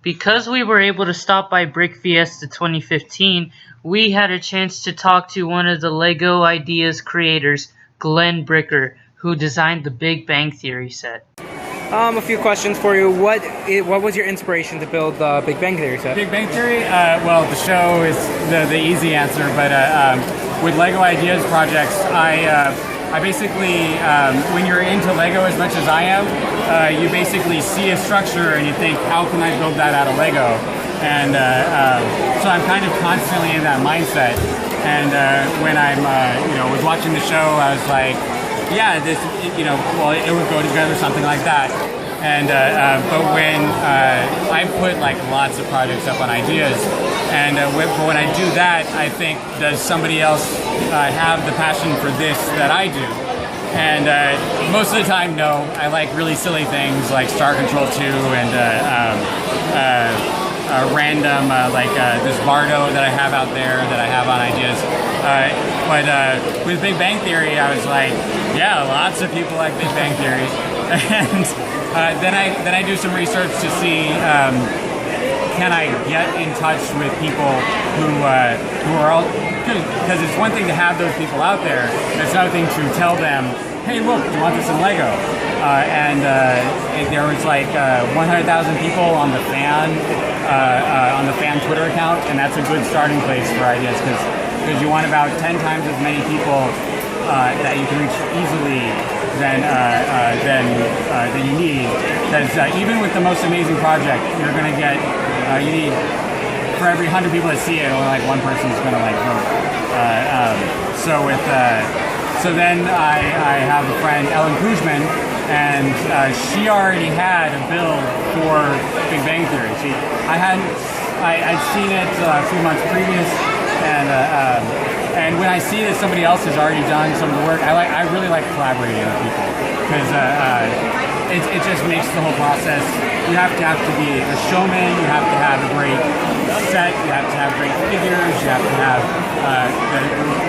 Because we were able to stop by Brick Fiesta 2015, we had a chance to talk to one of the LEGO Ideas creators, GlenBricker, who designed the Big Bang Theory set. A few questions for you. What was your inspiration to build the Big Bang Theory set? Big Bang Theory? Well, the show is the easy answer, but with LEGO Ideas projects, I basically, when you're into LEGO as much as I am, you basically see a structure and you think, how can I build that out of LEGO? And so I'm kind of constantly in that mindset. And when I'm, was watching the show, I was like, yeah, this, well, it would go together, something like that. And but when I put like lots of projects up on Ideas, and when I do that, I think, does somebody else have the passion for this that I do? And most of the time, no. I like really silly things like Star Control 2 and random like this Bardo that I have out there that I have on Ideas. But with Big Bang Theory, I was like, yeah, lots of people like Big Bang Theory. And then I do some research to see, can I get in touch with people who are all, because it's one thing to have those people out there, it's another thing to tell them, hey, look, do you want this in LEGO? And there was like 100,000 people on the fan Twitter account, and that's a good starting place for Ideas, because you want about 10 times as many people that you can reach easily than you need. Because even with the most amazing project, you're going to get, you need, for every 100 people that see it, only like one person is going to like vote. So then I have a friend, Ellen Kuzman, and she already had a build for Big Bang Theory. I'd seen it a few months previous, and when I see that somebody else has already done some of the work, I really like collaborating with people, because it just makes the whole process. You have to be a showman. You have to have a great set. You have to have great figures. You have to have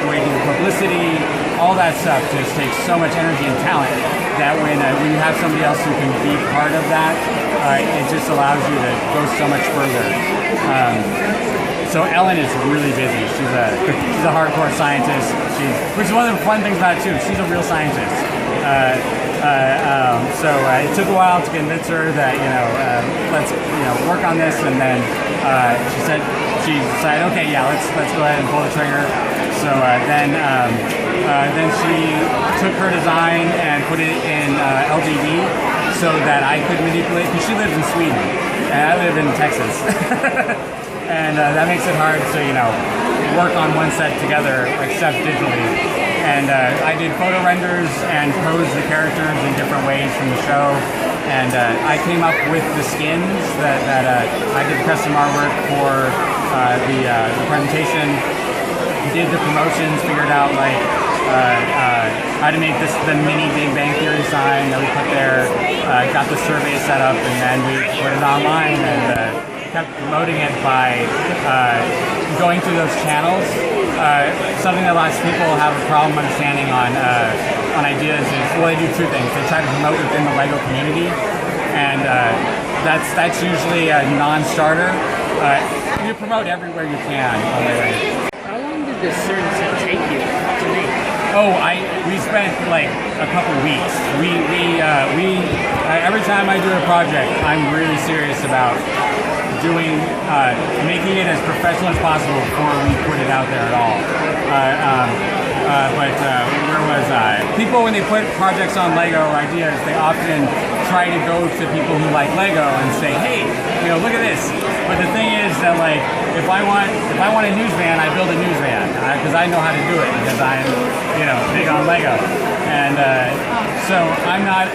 the way to do publicity. All that stuff just takes so much energy and talent that when you have somebody else who can be part of that, it just allows you to go so much further. So Ellen is really busy. She's a hardcore scientist. Which is one of the fun things about it too. She's a real scientist. So it took a while to convince her that let's work on this, and then she decided, okay, yeah, let's go ahead and pull the trigger. So then she took her design and put it in LGD so that I could manipulate, because she lives in Sweden and I live in Texas. And that makes it hard to, work on one set together except digitally. And I did photo renders and posed the characters in different ways from the show. And I came up with the skins that I did custom artwork for the presentation. Did the promotions, figured out like how to make the mini Big Bang Theory sign that we put there. Got the survey set up, and then we put it online and kept promoting it by going through those channels. Something that lots of people have a problem understanding on Ideas is, well, they do two things. They try to promote within the LEGO community, and that's usually a non-starter. You promote everywhere you can on LEGO. How long did this certain set take you to make? Oh, we spent like a couple weeks. We every time I do a project, I'm really serious about making it as professional as possible before we put it out there at all. But where was I? People, when they put projects on LEGO Ideas, they often try to go to people who like LEGO and say, hey, look at this. But the thing is that, like, if I want a news van, I build a news van, because I know how to do it, because I'm big on LEGO. And so I'm not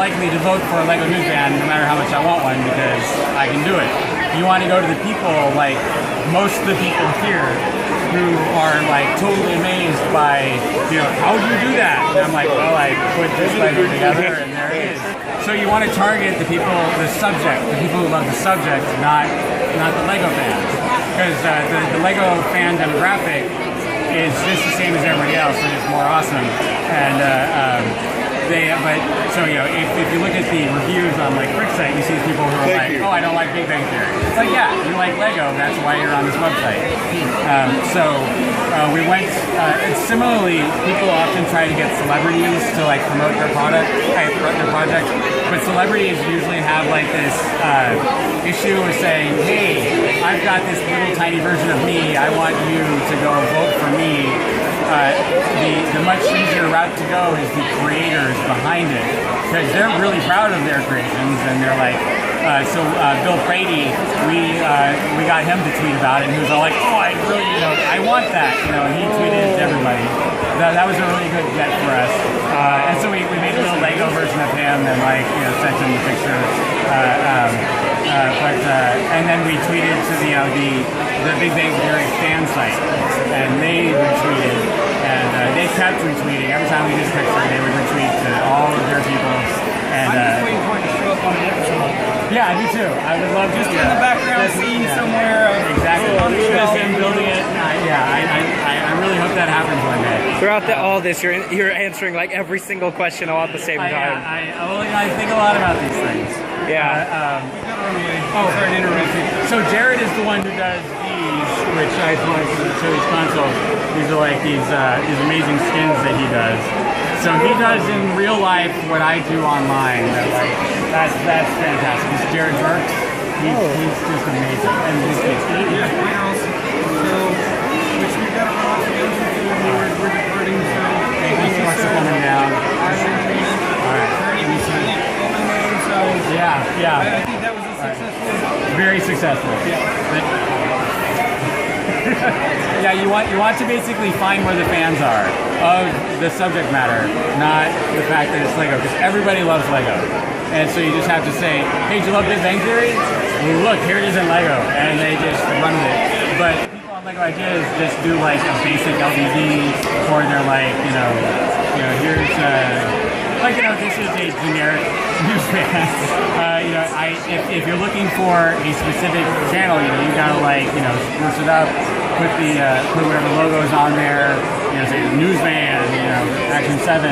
likely to vote for a LEGO news van no matter how much I want one, because I can do it. You want to go to the people, like most of the people here, who are like totally amazed by, how would you do that? And I'm like, well, I put this LEGO together and there it is. So you want to target the people, the subject, the people who love the subject, not the LEGO fans. Because the LEGO fan demographic is just the same as everybody else, and it's more awesome. And if you look at the reviews on like BrickSite, you see people who are like, oh, I don't like Big Bang Theory. like, yeah, you like Lego, that's why you're on this website. So we went, and similarly, people often try to get celebrities to like promote their product, their project, but celebrities usually have like this issue of saying, hey, I've got this little tiny version of me, I want you to go vote for me. The much easier route to go is the creators behind it, because they're really proud of their creations, and they're like, Bill Brady, we got him to tweet about it, and he was all like, oh, I really, I want that, and he tweeted it to everybody. That was a really good get for us, and so we made a little Lego version of him, and like, sent him the picture, and then we tweeted to the Big Bang Theory fan site, and they retweeted, and they kept retweeting. Every time we did a picture, they would retweet to all of their people. And I'm just waiting for it to show up on the episode. yeah, me too. I would love Just in the background scene somewhere. Exactly. On the Just shelf. him building it. I really hope that happens one day. Throughout all this, you're answering like every single question all at the same time. I think a lot about these things. Yeah. Sorry to interrupt you. So Jared is the one who does these, which I want to show these consoles. These are like these amazing skins that he does. So he does in real life what I do online. That's fantastic. This is Jared Burks. He's just amazing. And this kid's Yeah, my house. So, which we've got to run off again. We're departing. So, thank you so much for coming down. All right. Yeah. I think that was a successful. Very successful. Yeah, you want to basically find where the fans are of the subject matter, not the fact that it's Lego, because everybody loves Lego. And so you just have to say, hey, do you love Big Bang Theory? Well, look, here it is in Lego, and they just run with it. But people on Lego Ideas just do like a basic LDD, or they're like, here's this is a generic news fan. If you're looking for a specific channel, you gotta spruce it up, put whatever logos on there, say Newsman, Action 7,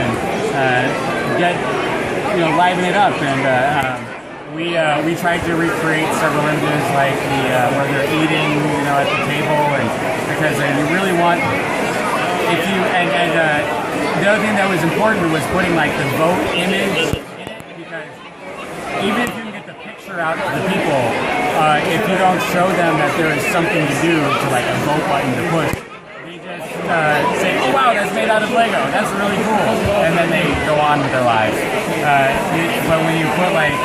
liven it up, and we tried to recreate several images like where they're eating, at the table, and because you really want the other thing that was important was putting like the vote image in it, because even if you can get the picture out to the people, if you don't show them that there is something to do to like a vote button to push, they just say, oh wow, that's made out of Lego, that's really cool, and then they go on with their lives. But when you put like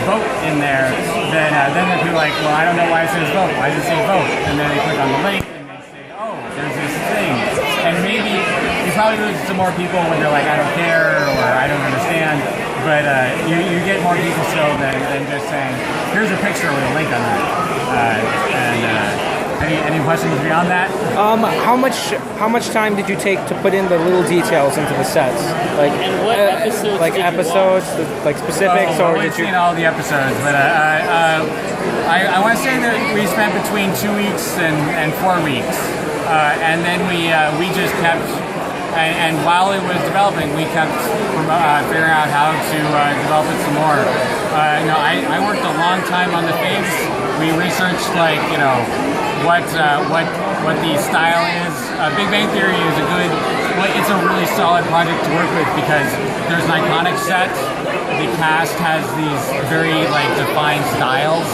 vote in there, then the people are like, well, I don't know why it says vote, why does it say vote? And then they click on the link and they say, oh, there's this thing, and maybe you probably lose to more people when they're like, I don't care, or I don't understand, but you get more people still than just saying, here's a picture with a link on that. Any questions beyond that? How much time did you take to put in the little details into the sets? Like, And what episodes like did you episodes, like specifics, or I've did you? seen all the episodes, but I want to say that we spent between 2 weeks and 4 weeks, and then we just kept. And while it was developing, we kept figuring out how to develop it some more. I worked a long time on the figs. We researched what the style is. Big Bang Theory is it's a really solid project to work with because there's an iconic set. The cast has these very defined styles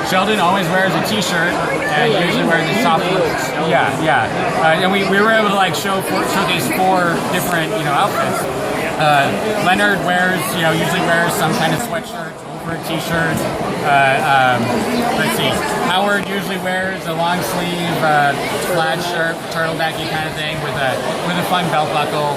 Sheldon always wears a T-shirt and usually wears a soft. And we were able to showcase 4 different outfits. Leonard usually wears some kind of sweatshirt over a T-shirt. Let's see. Howard usually wears a long sleeve plaid shirt, turtlenecky kind of thing with a fun belt buckle.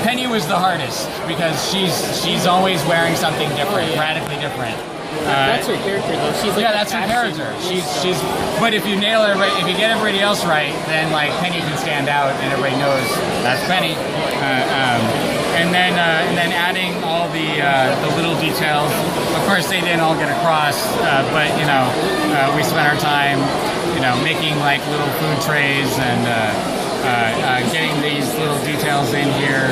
Penny was the hardest because she's always wearing something different, radically different. That's her character, though. She's that's her character. She's. But if you nail her, if you get everybody else right, then Penny can stand out, and everybody knows that's Penny. And then adding all the little details. Of course, they didn't all get across, but we spent our time, making little food trays and getting these little details in here.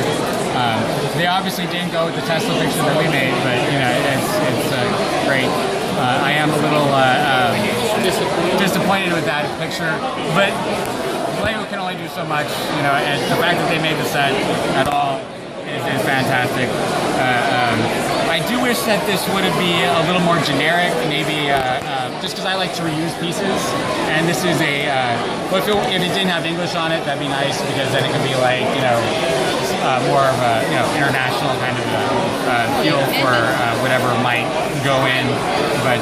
They obviously didn't go with the Tesla picture that we made, but it's great. I am a little disappointed with that picture, but Lego can only do so much, and the fact that they made the set at all is fantastic. I do wish that this would be a little more generic, maybe just because I like to reuse pieces. And this is well, if it didn't have English on it, that'd be nice, because then it could be like, more of a, international kind of feel for whatever might go in. But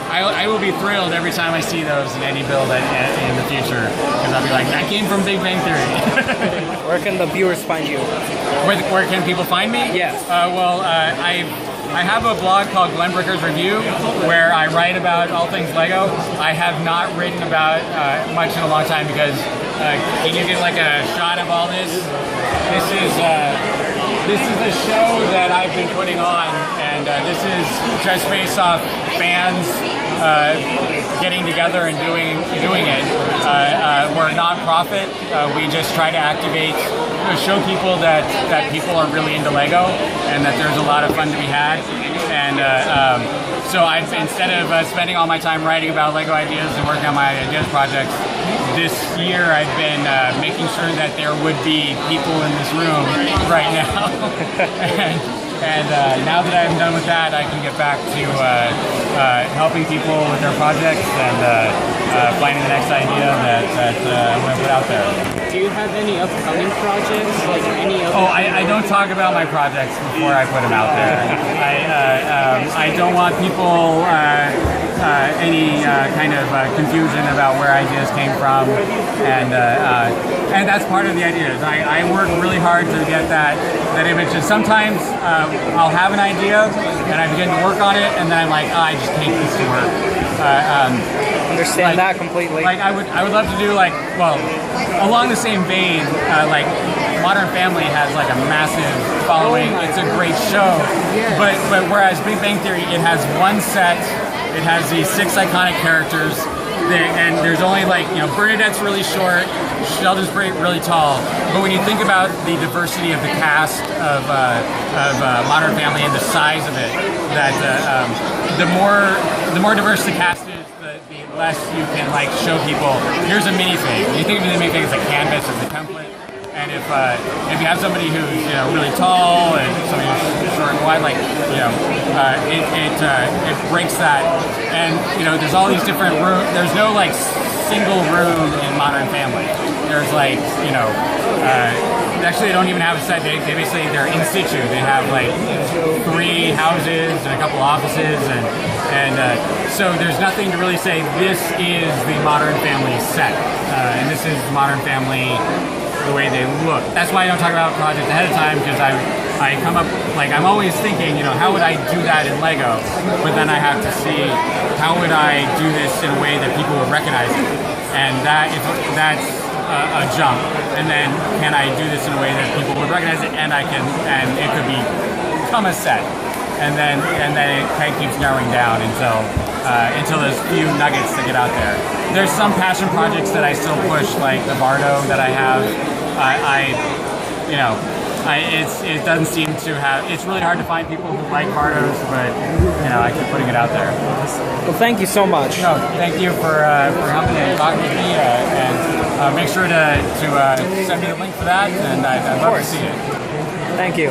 I will be thrilled every time I see those in any build in the future, because I'll be like, that came from Big Bang Theory. Where can the viewers find you? Where can people find me? Yes. I have a blog called GlenBricker's Review, where I write about all things Lego. I have not written about much in a long time, because can you get like a shot of all this? This is a show that I've been putting on, and this is just based off fans getting together and doing it. We're a non-profit. We just try to show people that people are really into Lego, and that there's a lot of fun to be had. And so instead of spending all my time writing about Lego ideas and working on my ideas projects, this year I've been making sure that there would be people in this room right now. And now that I'm done with that, I can get back to helping people with their projects and finding the next idea that I'm going to put out there. Do you have any upcoming projects? Like any other? Oh, I don't talk about my projects before I put them out there. I don't want people any kind of confusion about where ideas came from, and that's part of the idea. I work really hard to get that image. And sometimes I'll have an idea and I begin to work on it, and then I'm like, I just hate this to work. Understand that completely. Like I would love to do along the same vein, like Modern Family has like a massive following. It's a great show, but whereas Big Bang Theory, it has one set. It has these 6 iconic characters, and there's only Bernadette's really short, Sheldon's really tall. But when you think about the diversity of the cast of Modern Family and the size of it, that the more diverse the cast is, the less you can show people. Here's a minifig. You think of the minifig as a canvas, as a template. And if you have somebody who's really tall and somebody who's short and wide, it breaks that. And there's all these different rooms. There's no single room in Modern Family. There's actually they don't even have a set. They basically, they're in situ. They have 3 houses and a couple offices, and so there's nothing to really say this is the Modern Family set, and this is Modern Family the way they look. That's why I don't talk about projects ahead of time, because I come up, I'm always thinking, how would I do that in Lego? But then I have to see, how would I do this in a way that people would recognize it? And that's a jump. And then, can I do this in a way that people would recognize it, and it could become a set? And then it kind of keeps narrowing down until there's few nuggets to get out there. There's some passion projects that I still push, like the Bardo that I have. It doesn't seem to have. It's really hard to find people who like Bardos, but I keep putting it out there. Well, thank you so much. No, thank you for helping and talking with me, and make sure to send me the link for that, and I'd love to see it. Thank you.